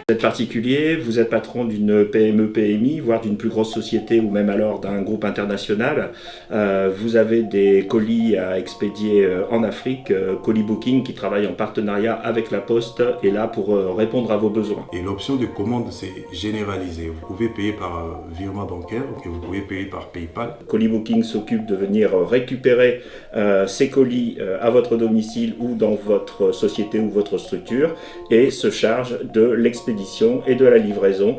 Vous êtes particulier, vous êtes patron d'une PME, PMI, voire d'une plus grosse société ou même alors d'un groupe international. Vous avez des colis à expédier en Afrique. Colis Booking, qui travaille en partenariat avec la Poste, est là pour répondre à vos besoins. Et l'option de commande, c'est généralisé. Vous pouvez payer par virement bancaire et vous pouvez payer par PayPal. Colis Booking s'occupe de venir récupérer ces colis à votre domicile ou dans votre société ou votre structure et se charge de l'expédition et de la livraison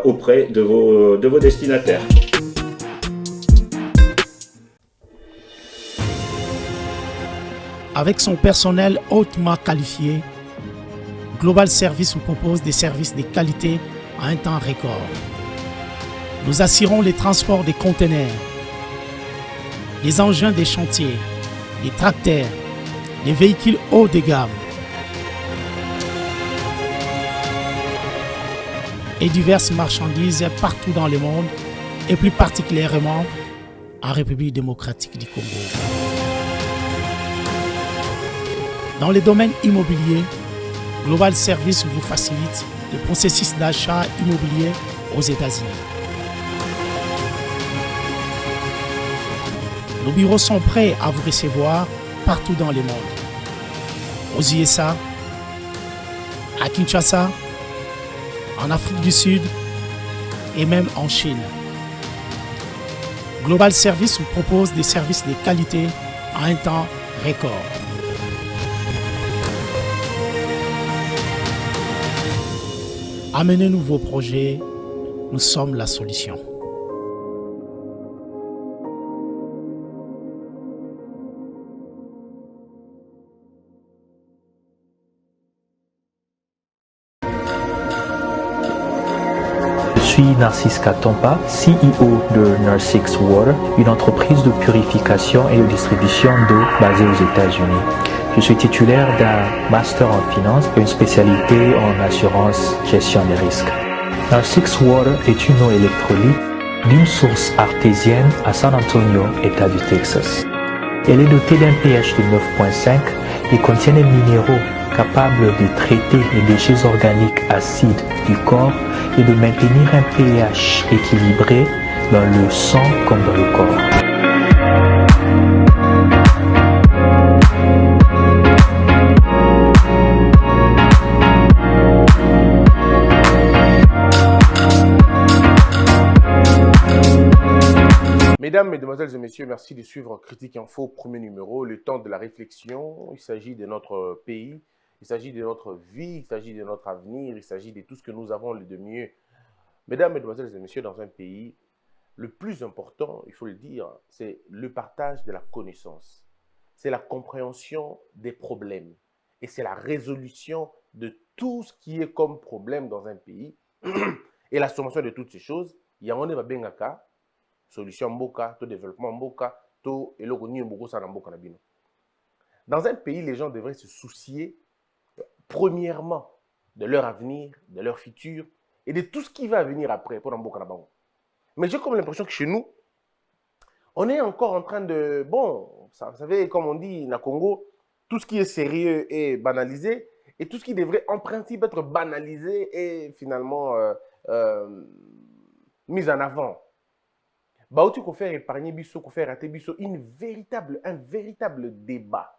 auprès de vos destinataires. Avec son personnel hautement qualifié, Global Service vous propose des services de qualité à un temps record. Nous assurons les transports des conteneurs, les engins des chantiers, les tracteurs, les véhicules haut de gamme et diverses marchandises partout dans le monde et plus particulièrement en République démocratique du Congo. Dans le domaine immobilier, Global Service vous facilite le processus d'achat immobilier aux États-Unis. Nos bureaux sont prêts à vous recevoir partout dans le monde. Aux USA, à Kinshasa, en Afrique du Sud et même en Chine. Global Service vous propose des services de qualité à un temps record. Amenez-nous vos projets, nous sommes la solution. Je suis Narcisse Katompa, CEO de Narsix Water, une entreprise de purification et de distribution d'eau basée aux États-Unis. Je suis titulaire d'un master en finance et une spécialité en assurance gestion des risques. Narsix Water est une eau électrolyte d'une source artésienne à San Antonio, État du Texas. Elle est dotée d'un pH de 9.5 et contient des minéraux capables de traiter les déchets organiques acides du corps et de maintenir un pH équilibré dans le sang comme dans le corps. Mesdames, Mesdemoiselles et Messieurs, merci de suivre Critique Info, premier numéro, le temps de la réflexion. Il s'agit de notre pays, il s'agit de notre vie, il s'agit de notre avenir, il s'agit de tout ce que nous avons de mieux. Mesdames, Mesdemoiselles et Messieurs, dans un pays, le plus important, il faut le dire, c'est le partage de la connaissance. C'est la compréhension des problèmes et c'est la résolution de tout ce qui est comme problème dans un pays et la sommation de toutes ces choses. Il y a un bengaka, solution mboka, tout développement mboka, tout eloko ni mboko sa mboka na bino. Dans un pays, les gens devraient se soucier premièrement de leur avenir, de leur futur et de tout ce qui va venir après pour mboka na bango. Mais j'ai comme l'impression que chez nous, on est encore en train de... Bon, vous savez, comme on dit na Congo, tout ce qui est sérieux est banalisé et tout ce qui devrait en principe être banalisé est finalement mis en avant. Baouti ko faire épargner biso, ko faire rater biso, un véritable débat.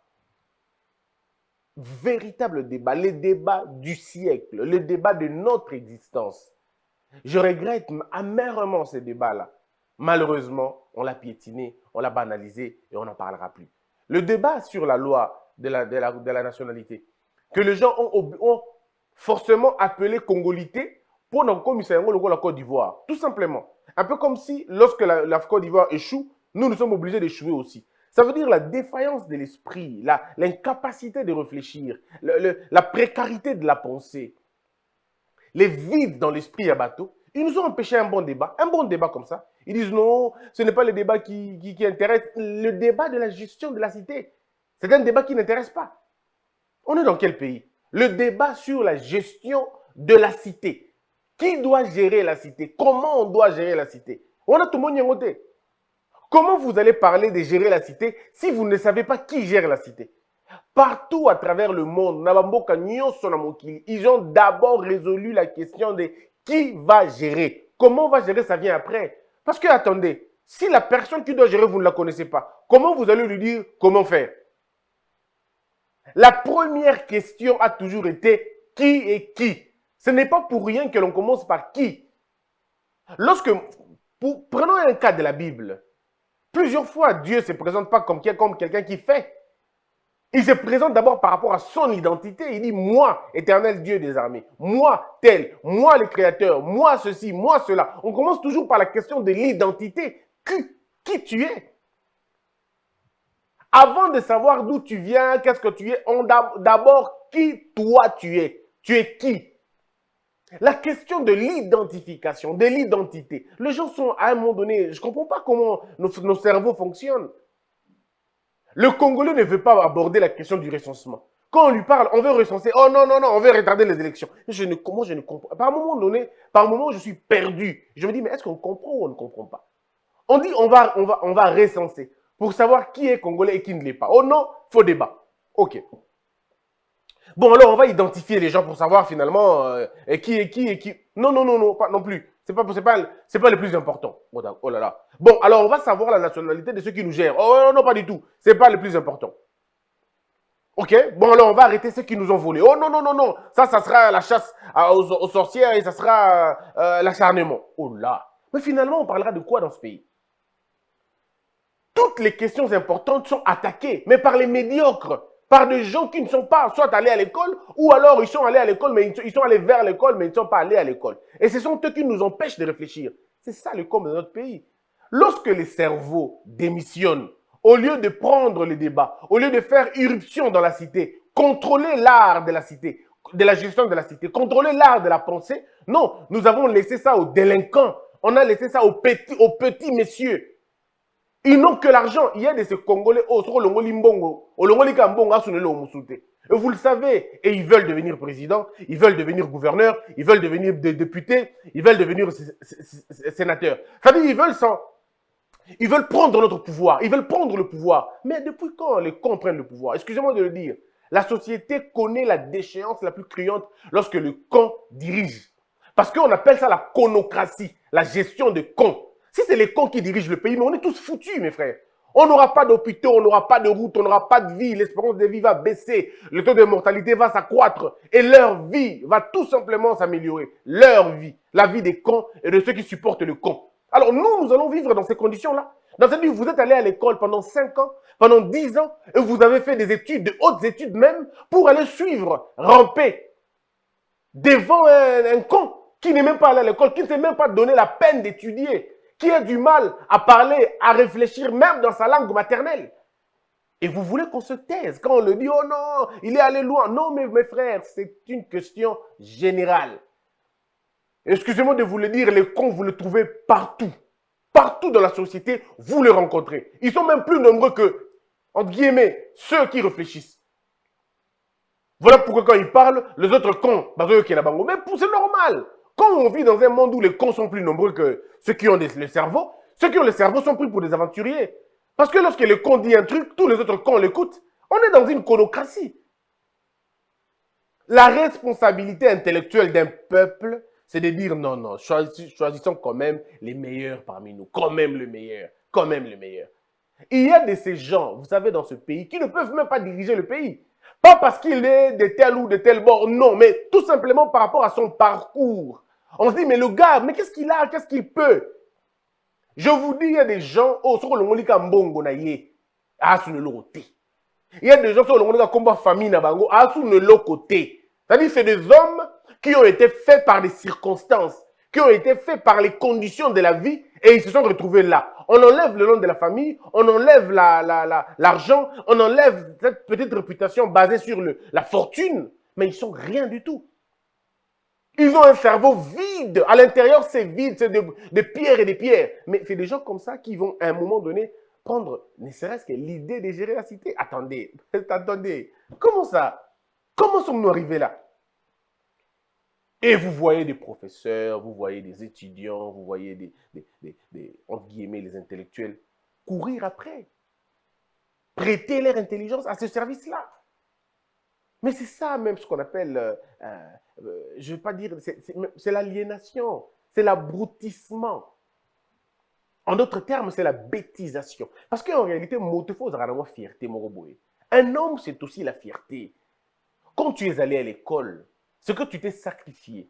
Véritable débat, le débat du siècle, le débat de notre existence. Je regrette amèrement ce débat-là. Malheureusement, on l'a piétiné, on l'a banalisé et on n'en parlera plus. Le débat sur la loi de la nationalité, que les gens ont forcément appelé congolité pour nous commissaire la Côte d'Ivoire. Tout simplement. Un peu comme si, lorsque la Côte d'Ivoire échoue, nous sommes obligés d'échouer aussi. Ça veut dire la défaillance de l'esprit, l'incapacité de réfléchir, la précarité de la pensée, les vides dans l'esprit à bateau. Ils nous ont empêché un bon débat comme ça. Ils disent non, ce n'est pas le débat qui intéresse, le débat de la gestion de la cité. C'est un débat qui n'intéresse pas. On est dans quel pays? Le débat sur la gestion de la cité. Qui doit gérer la cité? Comment on doit gérer la cité? On a tout le monde yémoté. Comment vous allez parler de gérer la cité si vous ne savez pas qui gère la cité? Partout à travers le monde, Nabamboka nyonso na mokili, ils ont d'abord résolu la question de qui va gérer. Comment on va gérer, ça vient après. Parce que, attendez, si la personne qui doit gérer, vous ne la connaissez pas, comment vous allez lui dire comment faire? La première question a toujours été qui est qui? Ce n'est pas pour rien que l'on commence par qui. Prenons un cas de la Bible. Plusieurs fois, Dieu ne se présente pas comme quelqu'un qui fait. Il se présente d'abord par rapport à son identité. Il dit, moi, éternel Dieu des armées, moi, tel, moi, le créateur, moi, ceci, moi, cela. On commence toujours par la question de l'identité. Qui tu es? Avant de savoir d'où tu viens, qu'est-ce que tu es, d'abord, qui toi tu es? Tu es qui? La question de l'identification, de l'identité. Les gens sont, à un moment donné, je ne comprends pas comment nos cerveaux fonctionnent. Le Congolais ne veut pas aborder la question du recensement. Quand on lui parle, on veut recenser. Oh non, non, non, on veut retarder les élections. Comment je ne comprends pas. Par un moment, je suis perdu. Je me dis, mais est-ce qu'on comprend ou on ne comprend pas? On dit, on va recenser pour savoir qui est Congolais et qui ne l'est pas. Oh non, faux débat. Ok. Bon, alors on va identifier les gens pour savoir finalement qui est qui. Non, non, non, non, pas non plus. C'est pas le plus important. Oh là là. Bon, alors on va savoir la nationalité de ceux qui nous gèrent. Oh non, pas du tout. C'est pas le plus important. Ok. Bon, alors on va arrêter ceux qui nous ont volés. Oh non, non, non, non. Ça sera la chasse aux sorcières et ça sera l'acharnement. Oh là. Mais finalement, on parlera de quoi dans ce pays? Toutes les questions importantes sont attaquées, mais par les médiocres. Par des gens qui ne sont pas soit allés à l'école, ou alors ils sont allés à l'école, mais ils sont allés vers l'école, mais ils ne sont pas allés à l'école. Et ce sont eux qui nous empêchent de réfléchir. C'est ça le comble de notre pays. Lorsque les cerveaux démissionnent, au lieu de prendre le débat, au lieu de faire irruption dans la cité, contrôler l'art de la cité, de la gestion de la cité, contrôler l'art de la pensée, non, nous avons laissé ça aux délinquants. On a laissé ça aux petits messieurs. Ils n'ont que l'argent. Il y a de ces Congolais, et vous le savez, et ils veulent devenir président, ils veulent devenir gouverneur, ils veulent devenir députés, ils veulent devenir sénateurs. C'est-à-dire, ils veulent prendre notre pouvoir, ils veulent prendre le pouvoir. Mais depuis quand les cons prennent le pouvoir? Excusez-moi de le dire. La société connaît la déchéance la plus criante lorsque le con dirige. Parce qu'on appelle ça la conocratie, la gestion de cons. Si c'est les cons qui dirigent le pays, mais on est tous foutus, mes frères. On n'aura pas d'hôpitaux, on n'aura pas de routes, on n'aura pas de vie, l'espérance de vie va baisser, le taux de mortalité va s'accroître et leur vie va tout simplement s'améliorer. Leur vie, la vie des cons et de ceux qui supportent le con. Alors nous allons vivre dans ces conditions-là. Dans cette vie, vous êtes allé à l'école pendant 5 ans, pendant 10 ans, et vous avez fait des études, de hautes études même, pour aller suivre, ramper devant un con qui n'est même pas allé à l'école, qui ne s'est même pas donné la peine d'étudier, qui a du mal à parler, à réfléchir même dans sa langue maternelle. Et vous voulez qu'on se taise quand on le dit, oh non, il est allé loin. Non, mais mes frères, c'est une question générale. Excusez-moi de vous le dire, les cons, vous les trouvez partout. Partout dans la société, vous les rencontrez. Ils sont même plus nombreux que, entre guillemets, ceux qui réfléchissent. Voilà pourquoi quand ils parlent, les autres cons, mais c'est normal. Quand on vit dans un monde où les cons sont plus nombreux que ceux qui ont le cerveau, ceux qui ont le cerveau sont pris pour des aventuriers. Parce que lorsque le con dit un truc, tous les autres cons l'écoutent. On est dans une conocratie. La responsabilité intellectuelle d'un peuple, c'est de dire non, non, choisissons quand même les meilleurs parmi nous. Quand même le meilleur. Quand même le meilleur. Il y a de ces gens, vous savez, dans ce pays, qui ne peuvent même pas diriger le pays. Pas parce qu'il est de tel ou de tel bord, non, mais tout simplement par rapport à son parcours. On se dit, mais le gars, mais qu'est-ce qu'il a, qu'est-ce qu'il peut? Je vous dis, il y a des gens, oh, sur le Molika Mbongo na ye, ah, sur le côté. Il y a des gens sur le Molika Komba famille na bango, ah, sur le côté. C'est-à-dire, c'est des hommes qui ont été faits par des circonstances, qui ont été faits par les conditions de la vie, et ils se sont retrouvés là. On enlève le nom de la famille, on enlève l'argent, on enlève cette petite réputation basée sur la fortune, mais ils sont rien du tout. Ils ont un cerveau vide. À l'intérieur, c'est vide, c'est de pierres et des pierres. Mais c'est des gens comme ça qui vont, à un moment donné, prendre, ne serait-ce que l'idée de gérer la cité. Attendez, attendez. Comment ça? Comment sommes-nous arrivés là? Et vous voyez des professeurs, vous voyez des étudiants, vous voyez entre guillemets, les intellectuels courir après. Prêter leur intelligence à ce service-là. Mais c'est ça même ce qu'on appelle, je ne vais pas dire, c'est l'aliénation, c'est l'abrutissement. En d'autres termes, c'est la bêtisation. Parce qu'en réalité, fierté, un homme, c'est aussi la fierté. Quand tu es allé à l'école, ce que tu t'es sacrifié,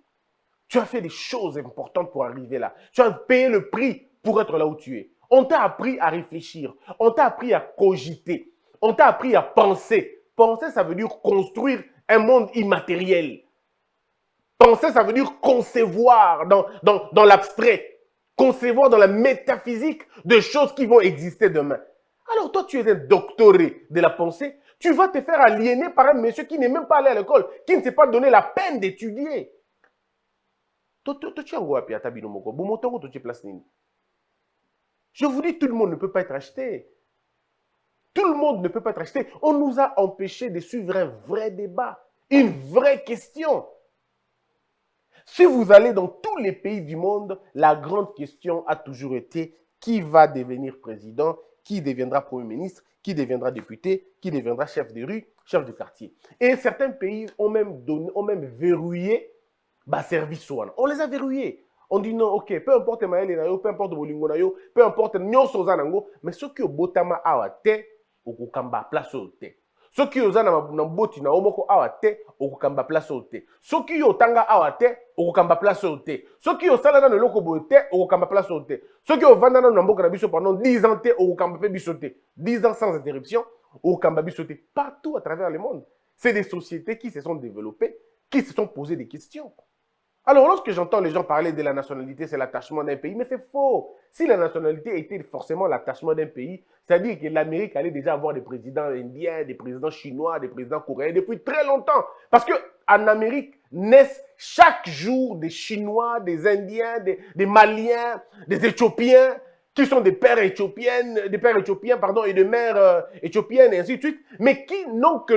tu as fait des choses importantes pour arriver là. Tu as payé le prix pour être là où tu es. On t'a appris à réfléchir. On t'a appris à cogiter. On t'a appris à penser. Penser, ça veut dire construire un monde immatériel. Penser, ça veut dire concevoir dans l'abstrait. Concevoir dans la métaphysique de choses qui vont exister demain. Alors toi, tu es un doctoré de la pensée. Tu vas te faire aliéner par un monsieur qui n'est même pas allé à l'école, qui ne s'est pas donné la peine d'étudier. Je vous dis, tout le monde ne peut pas être acheté. Tout le monde ne peut pas être acheté. On nous a empêchés de suivre un vrai débat, une vraie question. Si vous allez dans tous les pays du monde, la grande question a toujours été qui va devenir président, qui deviendra Premier ministre, qui deviendra député, qui deviendra chef de rue, chef de quartier. Et certains pays ont même verrouillé service. On les a verrouillés. On dit non, ok, peu importe Maël Nayo, peu importe Bolingo Nayo, peu importe Nyonso Zanango, mais ceux qui ont botama awate, okukamba place au thé. Ceux qui ont boti na omoko awate, okukamba place au thé. Ceux qui ont tanga awate, okukamba place au thé. Ceux qui ont salana no loko bote, okukamba place au thé. Ceux qui ont vandana no mboka na biso pendant 10 ans, okukamba pe bisoté. 10 ans sans interruption, okukamba bisoté. Partout à travers le monde. C'est des sociétés qui se sont développées, qui se sont posées des questions. Alors, lorsque j'entends les gens parler de la nationalité, c'est l'attachement d'un pays, mais c'est faux. Si la nationalité était forcément l'attachement d'un pays, c'est-à-dire que l'Amérique allait déjà avoir des présidents indiens, des présidents chinois, des présidents coréens depuis très longtemps. Parce qu'en Amérique naissent chaque jour des Chinois, des Indiens, des Maliens, des Éthiopiens, qui sont des pères éthiopiens, et de mères éthiopiennes, et ainsi de suite, mais qui n'ont que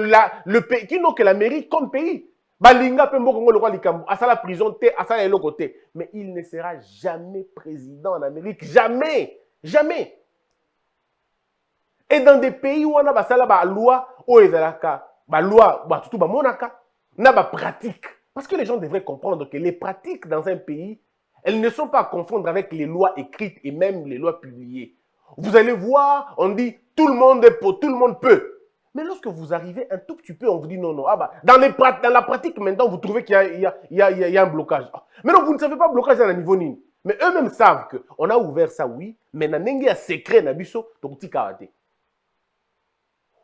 l'Amérique comme pays. Balinga Pembo Congo le roi Likambo, à la prison, à ça l'autre côté. Mais il ne sera jamais président en Amérique. Jamais. Jamais. Et dans des pays où on a la loi, pratique. Parce que les gens devraient comprendre que les pratiques dans un pays, elles ne sont pas à confondre avec les lois écrites et même les lois publiées. Vous allez voir, on dit tout le monde tout le monde peut. Mais lorsque vous arrivez un tout petit peu, on vous dit non, non. Dans la pratique, maintenant, vous trouvez qu'il y a un blocage. Mais non, vous ne savez pas blocage à un niveau ni. Mais eux-mêmes savent qu'on a ouvert ça, oui, mais il y a un secret,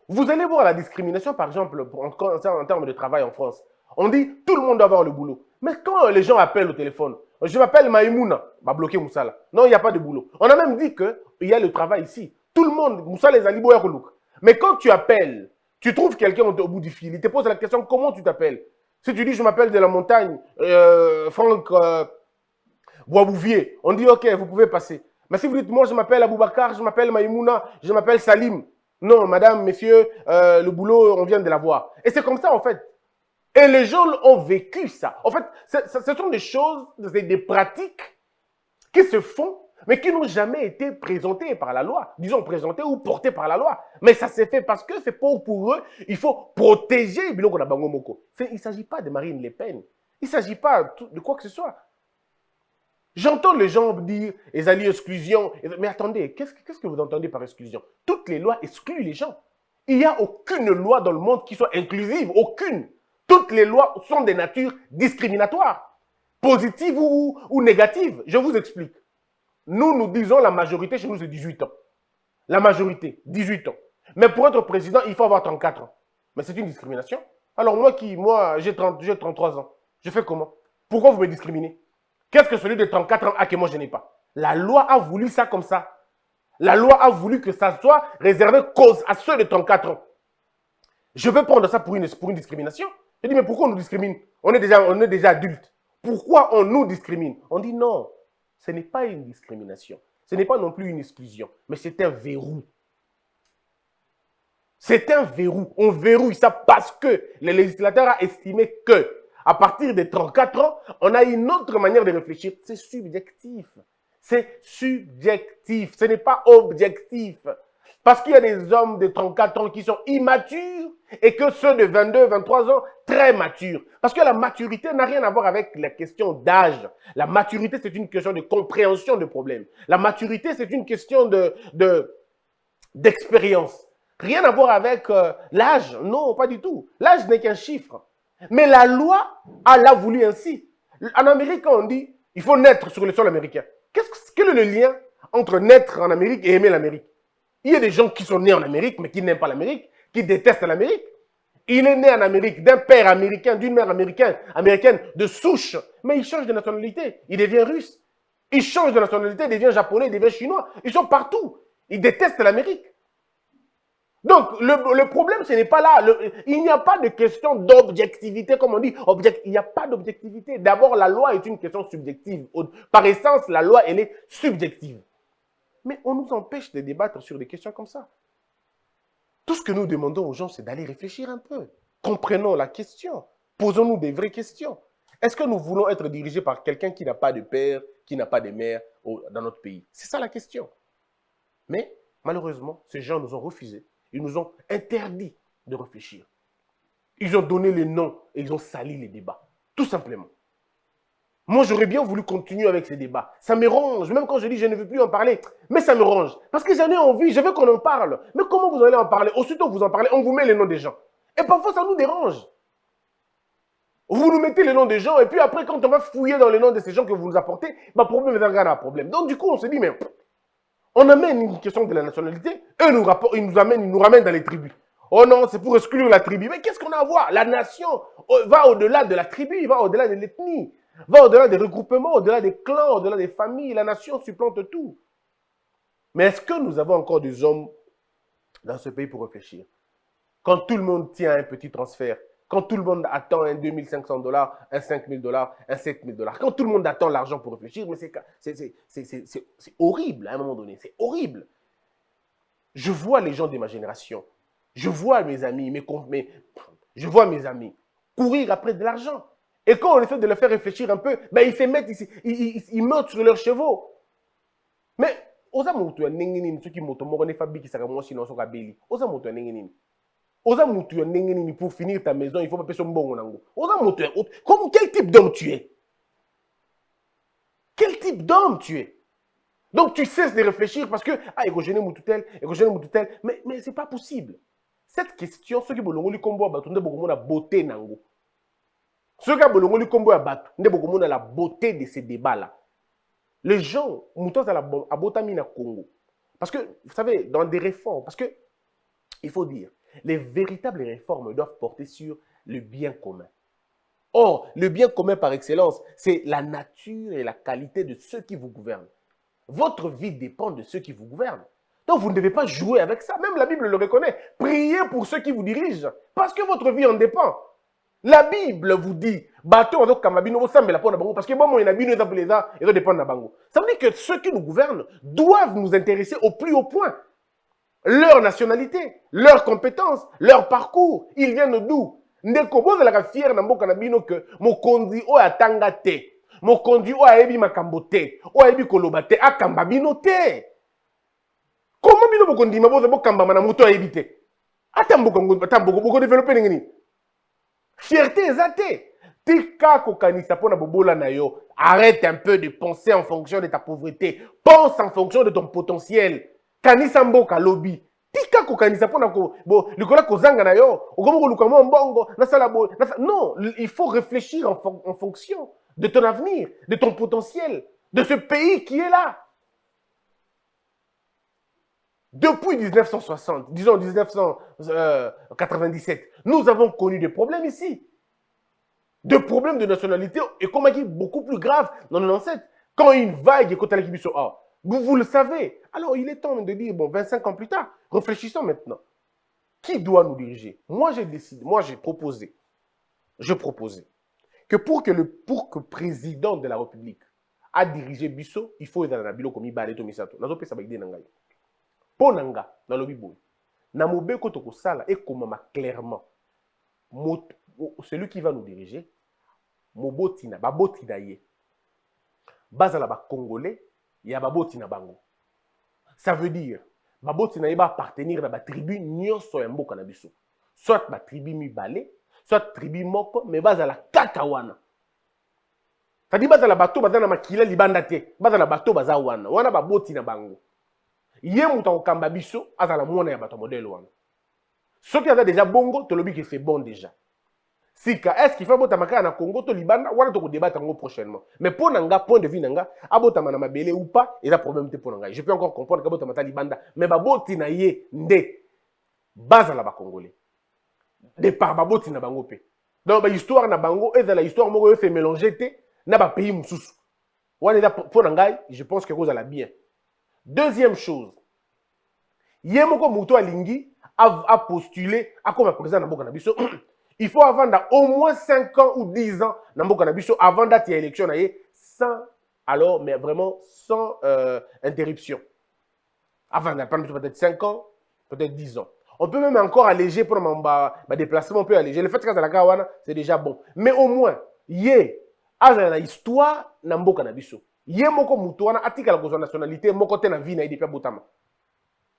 vous allez voir la discrimination, par exemple, en termes de travail en France. On dit tout le monde doit avoir le boulot. Mais quand les gens appellent au téléphone, je m'appelle Maïmouna, bloquer Moussala. Non, il n'y a pas de boulot. On a même dit qu'il y a le travail ici. Tout le monde, Moussala les Alibo et mais quand tu appelles, tu trouves quelqu'un au bout du fil, il te pose la question, comment tu t'appelles? Si tu dis, je m'appelle de la montagne, Franck Boisbouvier, on dit, ok, vous pouvez passer. Mais si vous dites, moi, je m'appelle Aboubakar, je m'appelle Maïmouna, je m'appelle Salim. Non, madame, messieurs, le boulot, on vient de l'avoir. Et c'est comme ça, en fait. Et les gens ont vécu ça. En fait, ce sont des choses, des pratiques qui se font, mais qui n'ont jamais été présentés par la loi. Disons présentés ou portés par la loi. Mais ça s'est fait parce que c'est pour eux, il faut protéger Biloko na Bango Moko. Il ne s'agit pas de Marine Le Pen. Il ne s'agit pas de quoi que ce soit. J'entends les gens dire Ezali exclusion. Mais attendez, qu'est-ce que vous entendez par exclusion? Toutes les lois excluent les gens. Il n'y a aucune loi dans le monde qui soit inclusive. Aucune. Toutes les lois sont de nature discriminatoire. Positive ou négative. Je vous explique. Nous disons la majorité chez nous, c'est 18 ans. La majorité, 18 ans. Mais pour être président, il faut avoir 34 ans. Mais c'est une discrimination. Alors moi, j'ai 33 ans. Je fais comment? Pourquoi vous me discriminez? Qu'est-ce que celui de 34 ans a que moi je n'ai pas? La loi a voulu ça comme ça. La loi a voulu que ça soit réservé à ceux de 34 ans. Je peux prendre ça pour une discrimination. Je dis, mais pourquoi on nous discrimine? On est déjà adultes. Pourquoi on nous discrimine? On dit non. Ce n'est pas une discrimination. Ce n'est pas non plus une exclusion. Mais c'est un verrou. C'est un verrou. On verrouille ça parce que le législateur a estimé que à partir de 34 ans, on a une autre manière de réfléchir. C'est subjectif. C'est subjectif. Ce n'est pas objectif. Parce qu'il y a des hommes de 34 ans qui sont immatures et que ceux de 22, 23 ans, très matures. Parce que la maturité n'a rien à voir avec la question d'âge. La maturité, c'est une question de compréhension de problèmes. La maturité, c'est une question d'expérience. Rien à voir avec l'âge. Non, pas du tout. L'âge n'est qu'un chiffre. Mais la loi l'a voulu ainsi. En Amérique, on dit, il faut naître sur le sol américain. Quel est le lien entre naître en Amérique et aimer l'Amérique? Il y a des gens qui sont nés en Amérique, mais qui n'aiment pas l'Amérique, qui détestent l'Amérique. Il est né en Amérique d'un père américain, d'une mère américaine de souche, mais il change de nationalité. Il devient russe. Il change de nationalité, il devient japonais, il devient chinois. Ils sont partout. Ils détestent l'Amérique. Donc, le problème, ce n'est pas là. Il n'y a pas de question d'objectivité, comme on dit. Il n'y a pas d'objectivité. D'abord, la loi est une question subjective. Par essence, la loi, elle est subjective. Mais on nous empêche de débattre sur des questions comme ça. Tout ce que nous demandons aux gens, c'est d'aller réfléchir un peu. Comprenons la question. Posons-nous des vraies questions. Est-ce que nous voulons être dirigés par quelqu'un qui n'a pas de père, qui n'a pas de mère dans notre pays? C'est ça la question. Mais, malheureusement, ces gens nous ont refusé. Ils nous ont interdit de réfléchir. Ils ont donné les noms et ils ont sali les débats. Tout simplement. Moi, j'aurais bien voulu continuer avec ces débats. Ça me ronge. Même quand je dis je ne veux plus en parler. Mais ça me ronge. Parce que j'en ai envie. Je veux qu'on en parle. Mais comment vous allez en parler? Aussitôt que vous en parlez, on vous met les noms des gens. Et parfois, ça nous dérange. Vous nous mettez les noms des gens. Et puis après, quand on va fouiller dans les noms de ces gens que vous nous apportez, problème est un problème. Donc, du coup, on se dit, mais on amène une question de la nationalité. Eux, ils nous ramènent dans les tribus. Oh non, c'est pour exclure la tribu. Mais qu'est-ce qu'on a à voir? La nation va au-delà de la tribu, va au-delà de l'ethnie. Va au-delà des regroupements, au-delà des clans, au-delà des familles. La nation supplante tout. Mais est-ce que nous avons encore des hommes dans ce pays pour réfléchir? Quand tout le monde tient un petit transfert, quand tout le monde attend un 2500 $, un 5000 $, un 7000 $, quand tout le monde attend l'argent pour réfléchir, mais c'est horrible à un moment donné. C'est horrible. Je vois les gens de ma génération. Je vois mes amis, je vois mes amis courir après de l'argent. Et quand on essaie de les faire réfléchir un peu, ils se mettent ici, ils montent sur leurs chevaux. Mais, osa mutu ya ndenge nini soki moto moko ne fabiki saka mwasi na soka beli. Osa mutu ya ndenge nini? Osa mutu ya ndenge nini pour finir ta maison, il faut pas payer son mbongo nango. Osa mutu ya quel type d'homme tu es? Quel type d'homme tu es? Donc tu cesses de réfléchir parce que écogéné mutu tel, mais c'est pas possible. Cette question, ceux qui bolongoli kombo ba tunde bokomo na beauté nango. Ceux qui bolongoli kombo ya batu, nde bokomo na la beauté de ces débats là. Les gens, moutons à la abotami na Congo. Parce que, vous savez, dans des réformes, parce que, il faut dire, les véritables réformes doivent porter sur le bien commun. Or, le bien commun par excellence, c'est la nature et la qualité de ceux qui vous gouvernent. Votre vie dépend de ceux qui vous gouvernent. Donc, vous ne devez pas jouer avec ça. Même la Bible le reconnaît. Priez pour ceux qui vous dirigent, parce que votre vie en dépend. La Bible vous dit, parce que ça veut dire que ceux qui nous gouvernent doivent nous intéresser au plus haut point. Leur nationalité, leurs compétences, leur parcours, ils viennent d'où? Ndeko boza la fière na mboka na bino que mokonzi o atanga te, mokonzi o ayebi makambo te, o ayebi koloba te, akamba bino te. Comment bino bokondi maboza bokamba na moto ayebi te? Atambo boko développer ngini. Fierté ezate. Tika kokanisa pona bobola na yo. Arrête un peu de penser en fonction de ta pauvreté. Pense en fonction de ton potentiel. Kanisa mboka lobby. Tika kokanisa pona ko likola kozanga na yo. Okomo lukamo mbongo na sala bo. Non, il faut réfléchir en fonction de ton avenir, de ton potentiel, de ce pays qui est là. Depuis 1960, disons 1997, nous avons connu des problèmes ici. Des problèmes de nationalité, et comme on dit, beaucoup plus graves dans 97. Quand une vague est contre la Kibiso, vous le savez. Alors il est temps de dire, 25 ans plus tard, réfléchissons maintenant. Qui doit nous diriger? Moi j'ai décidé, j'ai proposé que pour que le président de la République a dirigé Bisso, il faut être dans la bilo comme Ibareto Misato. Nazo pesa ba idée nangai. Ponanga dans le bibo. Na mobeko to ko sala et komama clairement. Celui qui va nous diriger, Mobotina, Babotina ye. Bazala ba Congolais, ya Babotina bango. Ça veut dire, baboti na ye appartenir na batribu nyonso ya mboka na biso. Soit batribu mibale, soit tribu moko, mais bazala kaka wana. C'est-à-dire bazala bato bazana makila libanda te, bazala bato baza wana, wana baboti na bango. Ye muta okamba biso azala mwana ya bato modèle wana. Soki aza déjà bongo, tolobi que c'est bon déjà. Sika, est-ce qu'il faut abota makala na Congo to libanda, wana toko débattre yango prochainement. Mais pour nanga, point de vue nanga, abota mana mabele ou pas, il y a problème te pour nanga. Je peux encore comprendre qu'abota mata libanda, mais baboti na ye nde bazala ba congolais. De par baboti na bango pe. Donc ba histoire na bango et la histoire moko fait mélanger te na ba pays mususu. Wana pour nanga, je pense que cause la bien. Deuxième chose, ye moko muto alingi a postulé à comme président na mboka na biso. Il faut avant au moins 5 ans ou 10 ans na mboka na biso avant date ya élection na ye sans alors mais vraiment sans interruption. Avant peut-être 5 ans, peut-être 10 ans. On peut même encore alléger pour ma déplacement, on peut alléger. Le fait que ça la kawana, c'est déjà bon. Mais au moins, yé azala histoire na mboka na biso. Yé moko mutu wana atika la nationalité moko te na vie na idepia botama.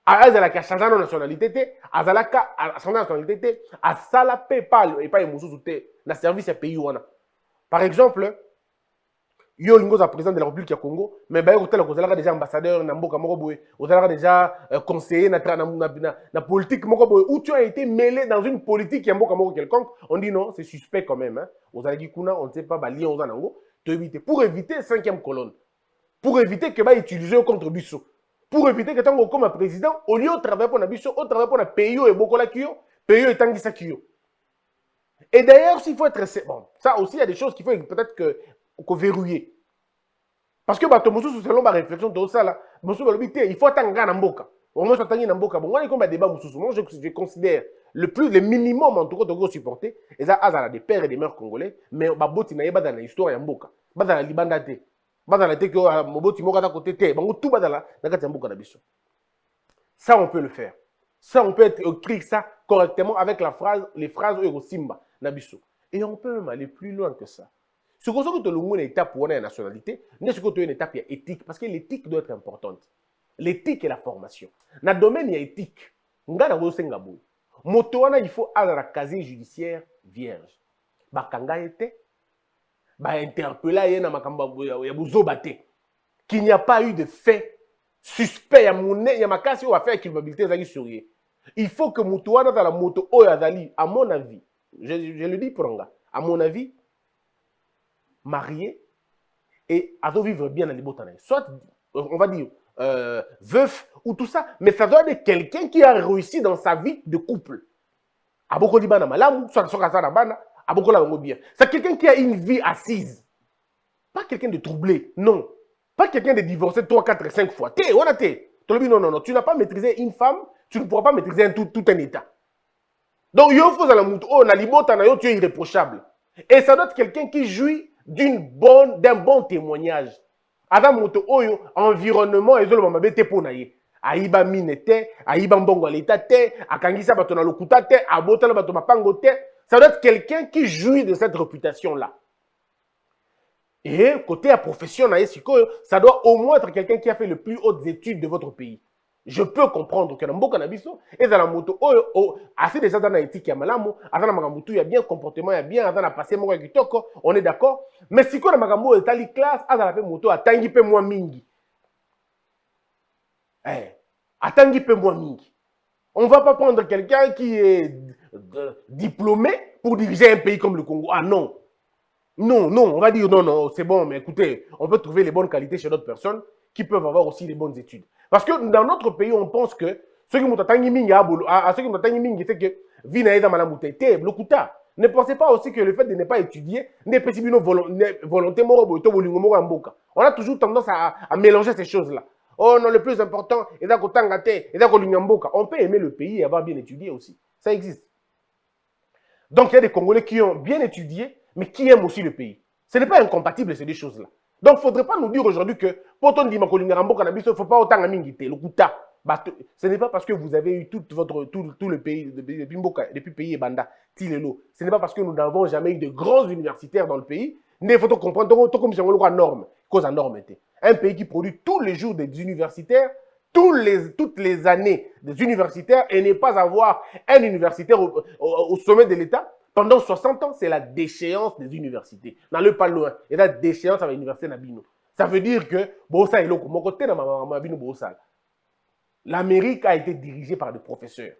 Azala ka changer na nationalité te, azala ka changer nationalité te, asala PayPal et pas mususu te na service ya pays wana. Par exemple, yo lingo za président de la République ya Congo, mais ba yo tela kozala déjà ambassadeur na mboka moko boye, ozala déjà conseiller na politique moko boye, où tu as été mêlé dans une politique ya mboka moko quelconque, on dit non, c'est suspect quand même hein. Ozala kuna, on ne sait pas ba lien oza nango, pour éviter 5e colonne. Pour éviter que ba utiliser contre biso. Pour éviter que tant comme président, au lieu de travailler pour Nabiso, au travail pour le pays et beaucoup la kio, pays et tangi sa kio. Et d'ailleurs, s'il faut être bon, ça aussi il y a des choses qu'il faut peut-être que verrouiller. Parce que bato mususu selon ma réflexion de ça là, mususu balobité, il faut tanga na mboka. Au moins ça tangi na mboka. Bon, moi comme débat mususu, moi je considère le minimum en tout cas de supporter et ça azala des pères et des mères congolais, mais baboti na yeba dans l'histoire ya mboka. Bazala libanda te. Ça, on peut le faire. Ça, on peut écrire ça correctement avec les phrases Simba, Nabiso. Et on peut même aller plus loin que ça. Ce qu'on sait que le monde est une étape pour la nationalité, n'est-ce que une étape éthique, parce que l'éthique doit être importante. L'éthique et la formation. Dans le domaine, il y a éthique. Il faut avoir un casier judiciaire vierge. Bakanga était. Interpellé qu'il n'y a pas eu de fait suspect, il y a ma casse ou affaire culpabilité. Il faut que Moutouana dans la moto Oyazali, à mon avis, je le dis pour un gars, à mon avis, marié et à vivre bien dans les botans. Soit, on va dire, veuf ou tout ça, mais ça doit être quelqu'un qui a réussi dans sa vie de couple. À beaucoup de bana malam, soit bana. C'est quelqu'un qui a une vie assise. Pas quelqu'un de troublé, non. Pas quelqu'un de divorcé 3, 4, 5 fois. Non. Tu n'as pas maîtrisé une femme, tu ne pourras pas maîtriser tout un état. Donc, tu es irréprochable. Et ça doit être quelqu'un qui jouit d'un bon témoignage. Adam environnement, Aïba minete, Aïba mbongo l'état te, Akangisa batona lokuta te, Abotala batoma pango te. Ça doit être quelqu'un qui jouit de cette réputation-là. Et côté à profession, ça doit au moins être quelqu'un qui a fait les plus hautes études de votre pays. Je peux comprendre que dans Mboka Nabiso, et dans la moto, assez déjà dans l'éthique, il y a malamu, dans la magamutu, il y a bien comportement, il y a bien, dans la passé, on est d'accord. Mais si la magamu est à la classe, dans la moto, à tangi peu moins mingi. À tangi peu moins mingi. On ne va pas prendre quelqu'un qui est diplômé pour diriger un pays comme le Congo. Ah non. Non, on va dire non, c'est bon, mais écoutez, on peut trouver les bonnes qualités chez d'autres personnes qui peuvent avoir aussi les bonnes études. Parce que dans notre pays, on pense que ceux qui m'ont c'est que Vinaïda Malamouté, Blokuta. Ne pensez pas aussi que le fait de ne pas étudier n'est pas une volonté. On a toujours tendance à mélanger ces choses-là. Oh non, le plus important, on peut aimer le pays et avoir bien étudié aussi. Ça existe. Donc il y a des Congolais qui ont bien étudié, mais qui aiment aussi le pays. Ce n'est pas incompatible ces deux choses-là. Donc il ne faudrait pas nous dire aujourd'hui que pour ton Dima Kolingarambo Cannabis, il ne faut pas autant amingiter, le Kuta. Ce n'est pas parce que vous avez eu tout le pays, depuis le pays et Banda, Tilelo. Ce n'est pas parce que nous n'avons jamais eu de grands universitaires dans le pays. Mais il faut comprendre, comme si on a norme, cause à norme était. Un pays qui produit tous les jours des universitaires, toutes les années des universitaires et ne pas avoir un universitaire au sommet de l'État pendant 60 ans, c'est la déchéance des universités. N'allez pas loin. Il y a la déchéance à l'université Nabino. Ça veut dire que l'Amérique a été dirigée par des professeurs.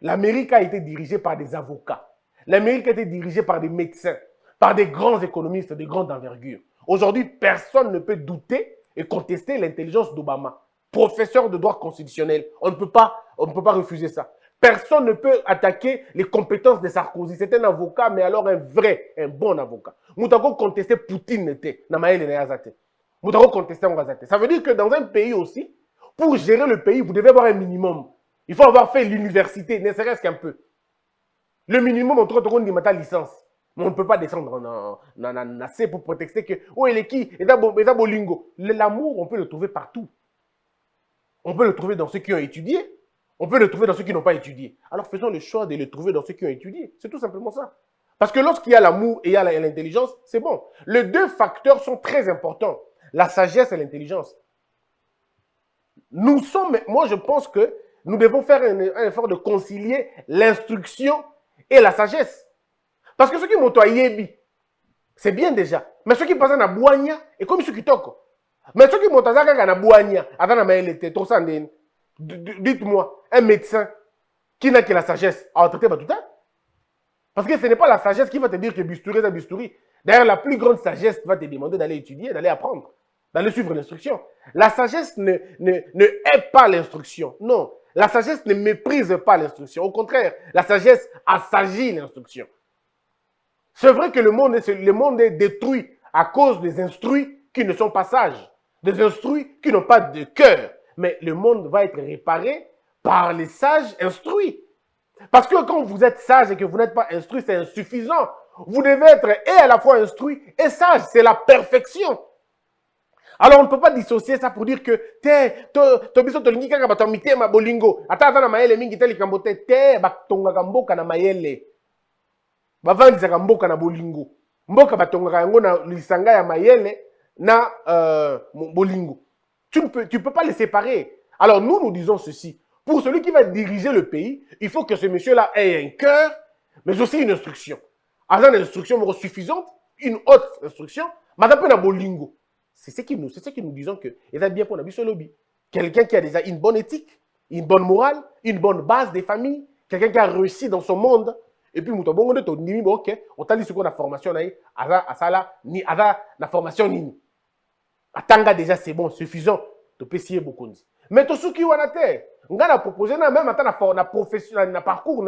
L'Amérique a été dirigée par des avocats. L'Amérique a été dirigée par des médecins, par des grands économistes de grande envergure. Aujourd'hui, personne ne peut douter et contester l'intelligence d'Obama. Professeur de droit constitutionnel, on ne peut pas refuser ça. Personne ne peut attaquer les compétences de Sarkozy. C'est un avocat, mais alors un bon avocat. Nous avons contesté Poutine, nous avons contesté Ngazate. Ça veut dire que dans un pays aussi, pour gérer le pays, vous devez avoir un minimum. Il faut avoir fait l'université, ne serait-ce qu'un peu. Le minimum, on trouve une licence. Mais on ne peut pas descendre en AC pour prétexter que, oh, il est qui? Il est bolingo. L'amour, on peut le trouver partout. On peut le trouver dans ceux qui ont étudié. On peut le trouver dans ceux qui n'ont pas étudié. Alors faisons le choix de le trouver dans ceux qui ont étudié. C'est tout simplement ça. Parce que lorsqu'il y a l'amour et il y a l'intelligence, c'est bon. Les deux facteurs sont très importants. La sagesse et l'intelligence. Moi je pense que nous devons faire un effort de concilier l'instruction et la sagesse. Parce que ceux qui m'ont yebi, c'est bien déjà. Mais ceux qui passent à Boigna, et comme ceux qui toquent. Mais ceux qui m'ont à Boigna, dites-moi, un médecin qui n'a que la sagesse à traiter tout ça. Parce que ce n'est pas la sagesse qui va te dire que bistouri, c'est bistouri. D'ailleurs, la plus grande sagesse va te demander d'aller étudier, d'aller apprendre, d'aller suivre l'instruction. La sagesse ne hait pas l'instruction. Non. La sagesse ne méprise pas l'instruction. Au contraire, la sagesse assagit l'instruction. C'est vrai que le monde est détruit à cause des instruits qui ne sont pas sages, des instruits qui n'ont pas de cœur. Mais le monde va être réparé par les sages instruits. Parce que quand vous êtes sage et que vous n'êtes pas instruit, c'est insuffisant. Vous devez être et à la fois instruit et sage. C'est la perfection. Alors on ne peut pas dissocier ça pour dire que bavandisaka mboka na bolingo mboka batongaka yango na lisanga ya mayele na bolingo. Tu peux pas les séparer. Alors nous disons ceci. Pour celui qui va diriger le pays, il faut que ce monsieur-là ait un cœur, mais aussi une instruction. Avant une instruction suffisante, une haute instruction, madame na bolingo. C'est ce qui nous disons que il va bien pour Nabi Lobby. Quelqu'un qui a déjà une bonne éthique, une bonne morale, une bonne base des familles, quelqu'un qui a réussi dans son monde. Et puis, ok, on t'a dit ce qu'on a formation, ni la formation nini. Atanga déjà, c'est bon, suffisant. De pessier beaucoup. Mais tout ce qui est à terre, on a proposé même na profession, na parcours,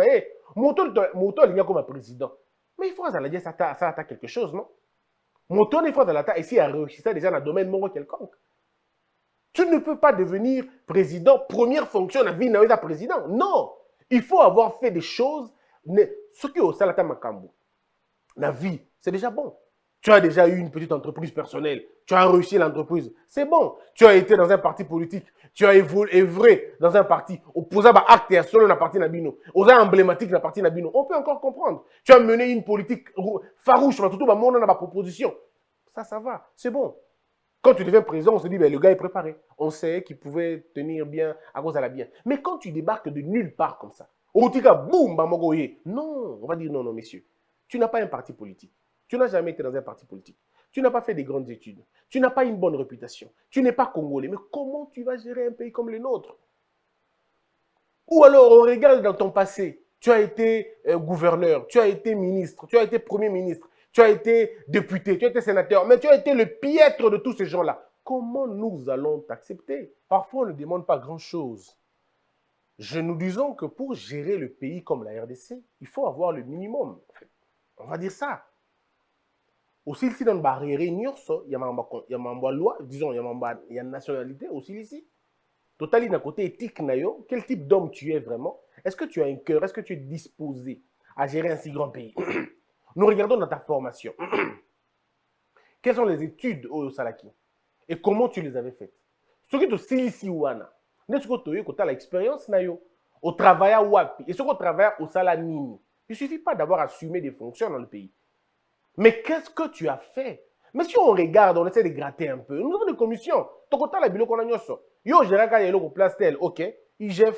moto il y a comme président. Mais il faut que ça attaque quelque chose, non? Moto il faut que ça ici a réussi ça déjà dans le domaine moro quelconque. Tu ne peux pas devenir président, première fonction la vie n'a président. Non, il faut avoir fait des choses. Ce qui est au salata makambo, la vie, c'est déjà bon. Tu as déjà eu une petite entreprise personnelle, tu as réussi l'entreprise, c'est bon. Tu as été dans un parti politique, tu as évolué dans un parti, opposé à acte et solo dans la partie Nabino, aux emblématique dans la partie Nabino, on peut encore comprendre. Tu as mené une politique farouche, tout le monde a ma proposition. Ça va, c'est bon. Quand tu deviens président, on se dit, ben, le gars est préparé. On sait qu'il pouvait tenir bien à cause de la bien. Mais quand tu débarques de nulle part comme ça, non, on va dire non, messieurs. Tu n'as pas un parti politique. Tu n'as jamais été dans un parti politique. Tu n'as pas fait des grandes études. Tu n'as pas une bonne réputation. Tu n'es pas congolais. Mais comment tu vas gérer un pays comme le nôtre? Ou alors, on regarde dans ton passé. Tu as été gouverneur, tu as été ministre, tu as été premier ministre, tu as été député, tu as été sénateur, mais tu as été le piètre de tous ces gens-là. Comment nous allons t'accepter? Parfois, on ne demande pas grand-chose. Nous disons que pour gérer le pays comme la RDC, il faut avoir le minimum. En fait. On va dire ça. Aussi, ici, dans le barrière, il y a une loi, disons, il y a une nationalité aussi ici. Total, d'un côté éthique, quel type d'homme tu es vraiment? Est-ce que tu as un cœur? Est-ce que tu es disposé à gérer un si grand pays? Nous regardons dans ta formation. Quelles sont les études au Salaki? Et comment tu les avais faites? Ce qui est ici, Wana. N'est-ce que tu as l'expérience au travail à Wapi et ce qu'on travaille au Salanini. Il ne suffit pas d'avoir assumé des fonctions dans le pays. Mais qu'est-ce que tu as fait? Mais si on regarde, on essaie de gratter un peu. Nous avons des commissions. Yo, je regarde au place tel, ok, IGF,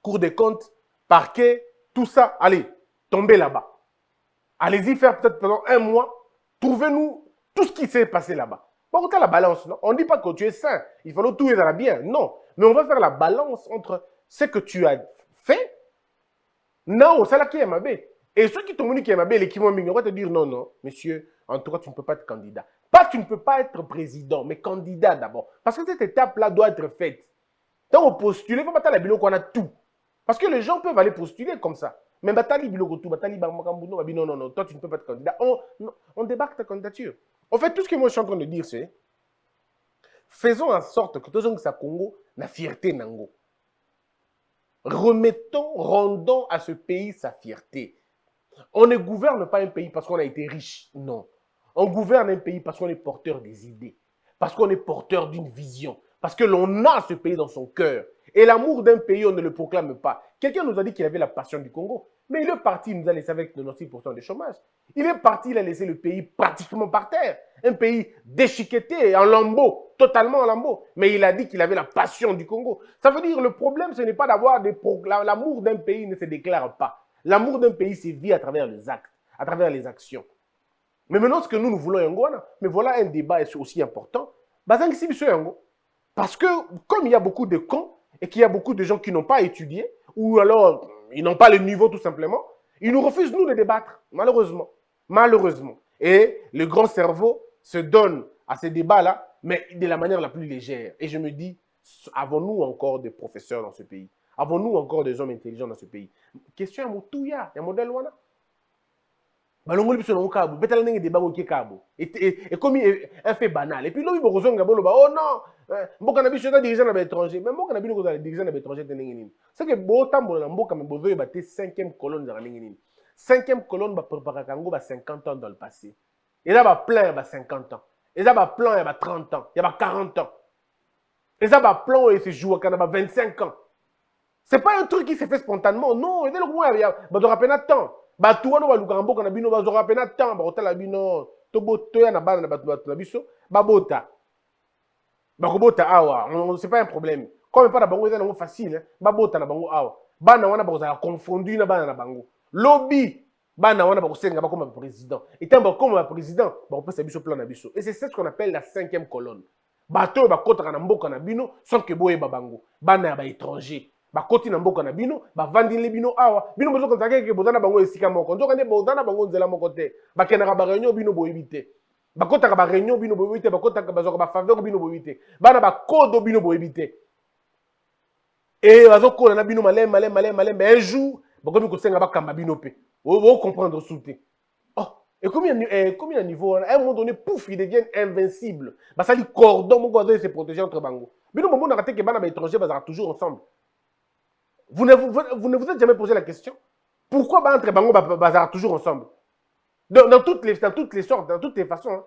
Cour des comptes, parquet, tout ça, allez, tombez là-bas. Allez-y faire peut-être pendant 1 mois, trouvez-nous tout ce qui s'est passé là-bas. Bon, on a la balance, non? On ne dit pas que tu es sain, il faut tout être bien, non. Mais on va faire la balance entre ce que tu as fait, non, c'est là qui est ma baie. Et ceux qui t'ont dit qui est ma baie, l'équipe on va te dire non, non, monsieur, en tout cas, tu ne peux pas être candidat. Pas que tu ne peux pas être président, mais candidat d'abord. Parce que cette étape-là doit être faite. Quand on postule, il faut pas la bilo qu'on a tout. Parce que les gens peuvent aller postuler comme ça. Mais batali bilo tout, batali bamakambuno, non, non, non, toi tu ne peux pas être candidat. On débarque ta candidature. En fait, tout ce que moi je suis en train de dire, c'est faisons en sorte que tous les Congo na fierté nango. Rendons à ce pays sa fierté. On ne gouverne pas un pays parce qu'on a été riche, non. On gouverne un pays parce qu'on est porteur des idées, parce qu'on est porteur d'une vision, parce que l'on a ce pays dans son cœur. Et l'amour d'un pays, on ne le proclame pas. Quelqu'un nous a dit qu'il avait la passion du Congo, mais il est parti, il nous a laissé avec 96% de chômage. Il est parti, il a laissé le pays pratiquement par terre. Un pays déchiqueté, en lambeaux, totalement en lambeaux. Mais il a dit qu'il avait la passion du Congo. Ça veut dire, le problème, ce n'est pas d'avoir des... L'amour d'un pays ne se déclare pas. L'amour d'un pays se vit à travers les actes, à travers les actions. Mais maintenant, ce que nous voulons, Yangoana, mais voilà un débat aussi important. Parce que, comme il y a beaucoup de cons, et qu'il y a beaucoup de gens qui n'ont pas étudié, ou alors ils n'ont pas le niveau tout simplement, ils nous refusent, nous, de débattre, malheureusement. Malheureusement. Et le grand cerveau se donne à ces débats-là, mais de la manière la plus légère. Et je me dis, avons-nous encore des professeurs dans ce pays? Avons-nous encore des hommes intelligents dans ce pays? Question à Moutouya, il y a un modèle Wana. Balongoli biso na kabo betala ndenge débat moki kabo et comme un fait banal et puis lobi bokozonga bolo ba oh non mboka na biso ta dirigeant na étranger mais mboka na bino ko za dirigeant na étranger te ndenge nini c'est que bo tambola na mboka me bozo ba te 5e colonne za ndenge nini 5e colonne ba préparer kango ba 50 ans dans le passé et là ba plan ba 50 ans et là ba plan ya ba 30 ans ya ba 40 ans et là ba plan et se joue kana ba 25 ans c'est pas un truc qui s'est fait spontanément non et le moins ya ba do rapena temps Batouano baluka mboka na bino bazora pena temps bakotala bino tobotoya na bana na batu na biso babota bakobota awa c'est pas un problème comme pas na bango eza nango facile hein babota na bango awa bana wana bakozala confondu na bana na bango lobby bana wana bakosenga bakoma président et tant bakoma président bakopesa biso plan na biso et c'est ce qu'on appelle la 5e colonne bato bakotaka na mboka na bino sans que boye babango bana ya ba étranger bakoti na mboka na bino bavandile bino awa bino bozo kontaka ke bozana bango esika moko nzoka nde bozana bango nzela moko te bakendaka ba réunion bino boyebi te bakotaka ba réunion bino boyebi te bakotaka bazoka ba faveur bino boyebi te bana ba code bino boyebi te et bazokola na bino malem mais un jour bakomi kosenga bakamba bino pe vous comprendre souté oh et combien à niveau à un moment donné pouf il devient invincible bah ça dit cordon moko doit se protéger entre bango bino bomo na raté que bana ba étranger bazara toujours ensemble. Vous ne vous êtes jamais posé la question? Pourquoi entre Bango bazar toujours ensemble? Dans toutes les sortes, dans toutes les façons. Hein.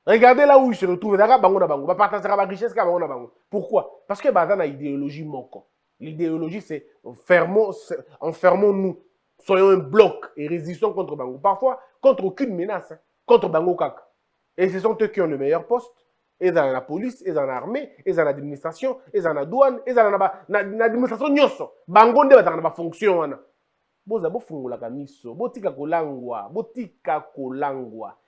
Regardez là où ils se retrouvent. Bango na Bango. Partager la richesse Bango na Bango. Pourquoi? Parce que bazar a idéologie moko. L'idéologie c'est enfermons-nous. Soyons un bloc et résistons contre Bango. Parfois contre aucune menace. Hein. Contre Bango Kaka. Et ce sont eux qui ont le meilleur poste. Ils dans la police, ils dans l'armée, ils dans l'administration, ils dans la douane, ils dans l'administration nyoso. Bango nde bazana ba fonction wana. Boza bo fungula kamiso, botika kolangwa.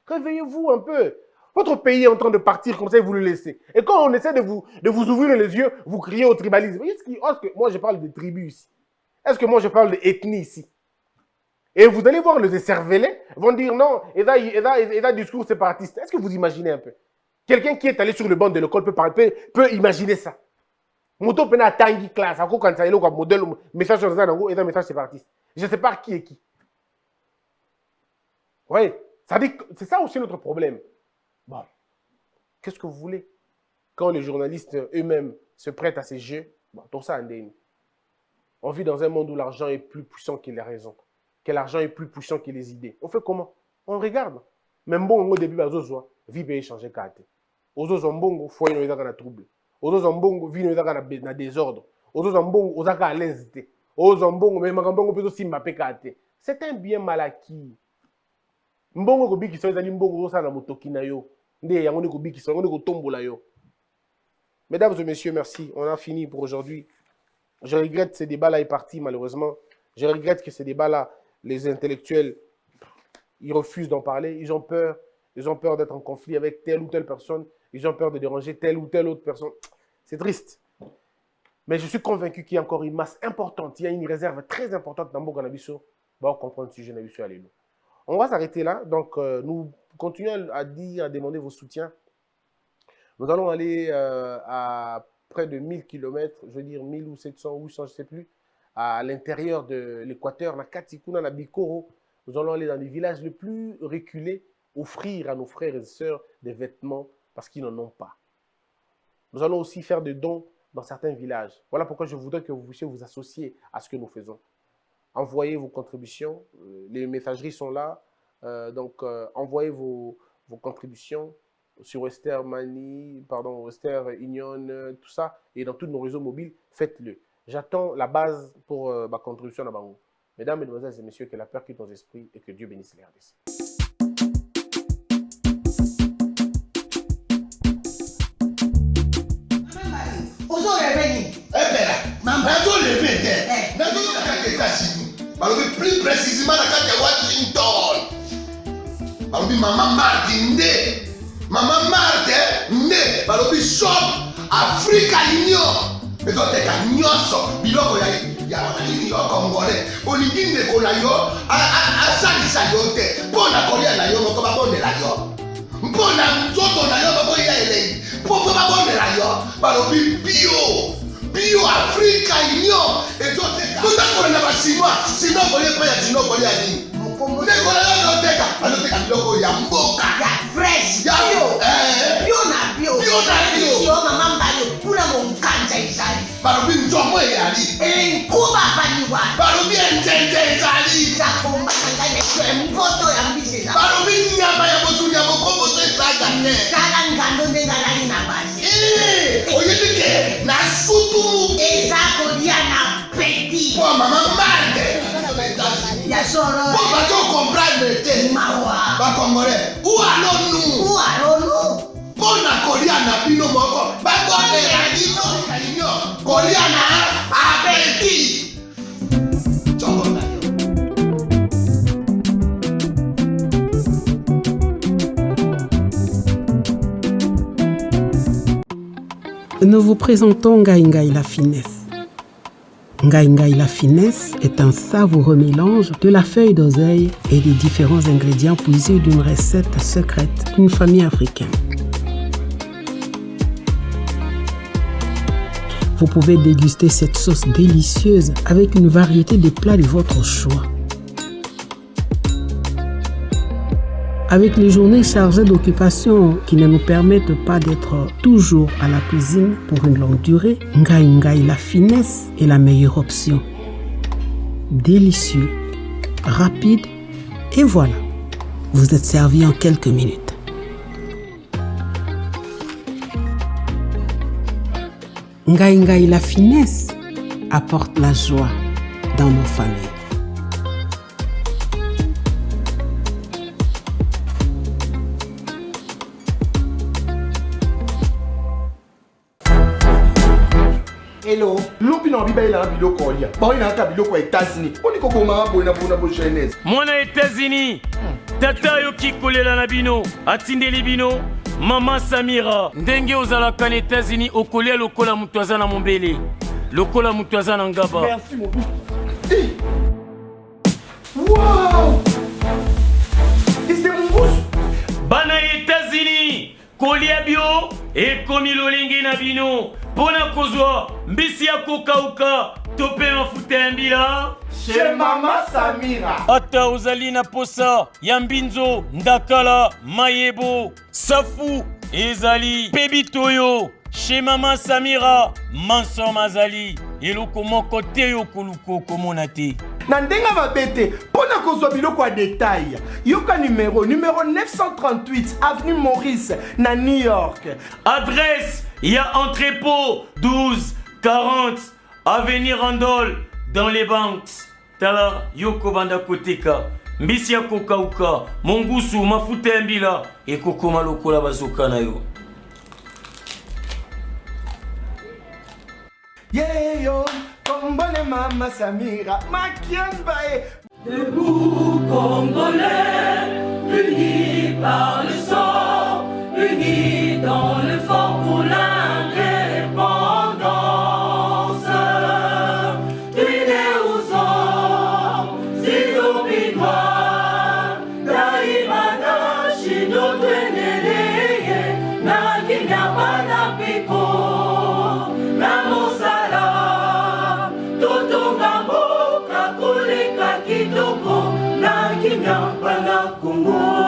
Réveillez-vous un peu. Votre pays est en train de partir comme ça et vous le laissez. Et quand on essaie de vous ouvrir les yeux, vous criez au tribalisme. Est-ce que moi je parle de tribus ici? Est-ce que moi je parle d'ethnie ici? Et vous allez voir les cervelets vont dire non, et là discours séparatiste. Est-ce que vous imaginez un peu? Quelqu'un qui est allé sur le banc de l'école peut imaginer ça. Moto pena tangi classe, ako quand ça est le modèle message sur et un message séparatiste. Je ne sais pas qui est qui. Oui, ça dit c'est ça aussi notre problème. Bon, qu'est-ce que vous voulez? Quand les journalistes eux-mêmes se prêtent à ces jeux, bon, tout ça indemne. On vit dans un monde où l'argent est plus puissant que la raison, que l'argent est plus puissant que les idées. On fait comment? On regarde. Même bon au début bazozo, vie peut changer carte. Ozo zombongo foyer no ezaka na trouble. Ozo zombongo vie no ezaka na désordre. Ozo zombongo ozaka à l'aise te. Ozo zombongo mais makambongo peso simba pe carte. C'est un bien mal acquis. Mbongo ko biki so ezali mbongo zo sana motoki na yo. Nde yango ne ko biki so yango ne ko tombola yo. Mesdames et messieurs, merci. On a fini pour aujourd'hui. Je regrette que ce débat-là est parti, malheureusement. Je regrette que ce débat-là, les intellectuels, ils refusent d'en parler. Ils ont peur. Ils ont peur d'être en conflit avec telle ou telle personne. Ils ont peur de déranger telle ou telle autre personne. C'est triste. Mais je suis convaincu qu'il y a encore une masse importante. Il y a une réserve très importante dans Boga Nabiso. On va comprendre le sujet Nabiso. On va s'arrêter là. Donc, nous continuons à dire, à demander vos soutiens. Nous allons aller à près de 1000 km, je veux dire 1000 ou 700 ou 800, je ne sais plus, à l'intérieur de l'Équateur, na Katikuna, na Bikoro. Nous allons aller dans les villages les plus reculés, offrir à nos frères et sœurs des vêtements parce qu'ils n'en ont pas. Nous allons aussi faire des dons dans certains villages. Voilà pourquoi je voudrais que vous puissiez vous associer à ce que nous faisons. Envoyez vos contributions, les messageries sont là, donc envoyez vos contributions sur Western Money, pardon, Western Union, tout ça, et dans tous nos réseaux mobiles, faites-le. J'attends la base pour ma contribution à Bango. Mesdames, Mesdemoiselles et Messieurs, que la peur quitte nos esprits et que Dieu bénisse les RDC. Plus précisément dans Washington. Maman Martin Maman Martin ne balobi shop Africa Union. Mais quand tu as nyonso biloko ya wanani yo congolais. Olingi ndeko na yo asalisa yo te. Mpona kolia na yo moko babondela yo. Mpona nzoto na yo baboya elei. Poko babondela yo balobi bio Africa Union. Et toi tu as na basima sino kolia pa ya sino kolia ni. Ndeko na yo teka aloteka biloko ya mboka ya fresh bio na bio mama mbalo kuna monkanja izali balobi nzomo eyali enkuba baliwa balobi enjenje ezali zakomba kangane mpoto ya mbise balobi nyama ya botu ya bokombo to ezaga ne kala ngando ndengalali na basi oyebike na sutu ezakolia na peti po mama mande ya soro po bato comprendre te mawa ba congolais ou alonu pona kolia na bino moko ba bonne la bino kolia na abeti chongona Nous vous présentons Ngai Ngai la finesse. Ngai Ngai la finesse est un savoureux mélange de la feuille d'oseille et des différents ingrédients puisés d'une recette secrète d'une famille africaine. Vous pouvez déguster cette sauce délicieuse avec une variété de plats de votre choix. Avec les journées chargées d'occupations qui ne nous permettent pas d'être toujours à la cuisine pour une longue durée, Ngai Ngai la finesse est la meilleure option. Délicieux, rapide et voilà, vous êtes servi en quelques minutes. Ngai Ngai la finesse apporte la joie dans nos familles. Hello. Lupi na biba ila biloko olia. Ba ina ata biloko États-Unis. Oni ko boma bona bo jeunesse. Mwana États-Unis. Tata yo kikolela na bino, atindeli bino. Maman Samira, ndenge ozalaka na États-Unis okolia lokola mutu aza na mombele. Lokola mutu aza na ngaba. Merci mon fils. Wow! C'est mon bouche. Bana États-Unis, kolia bio ekomi lolingi na bino. Pona kozwa mbisi ya kokauka tope mafuta ya mbila Chez Maman Samira. ata ozali na posa ya mbinzo ndakala mayebo safu ezali pebitoyo chez Maman Samira manso mazali eloko moko te yo koluko komona te Na ndenga mabete pona kozwa biloko ya détail. Yoka numéro 938 avenue Maurice na New York. adresse ya entrepôt 1240 avenue Randol dans les banques tala yoko banda koteka mbisi ya kokauka mongusu mafuta ya mbila ekokoma lokola bazoka na yo Maman Samira, Makiambae. Debout Congolais, unis par le sang, unis dans le fort pour l'indépendance. Tués aux hommes, si obinois, daimana shido tweneleye, na kinyabana piko, na mosala, totonga mboka koleka kitoko, na kinyabana Kongo.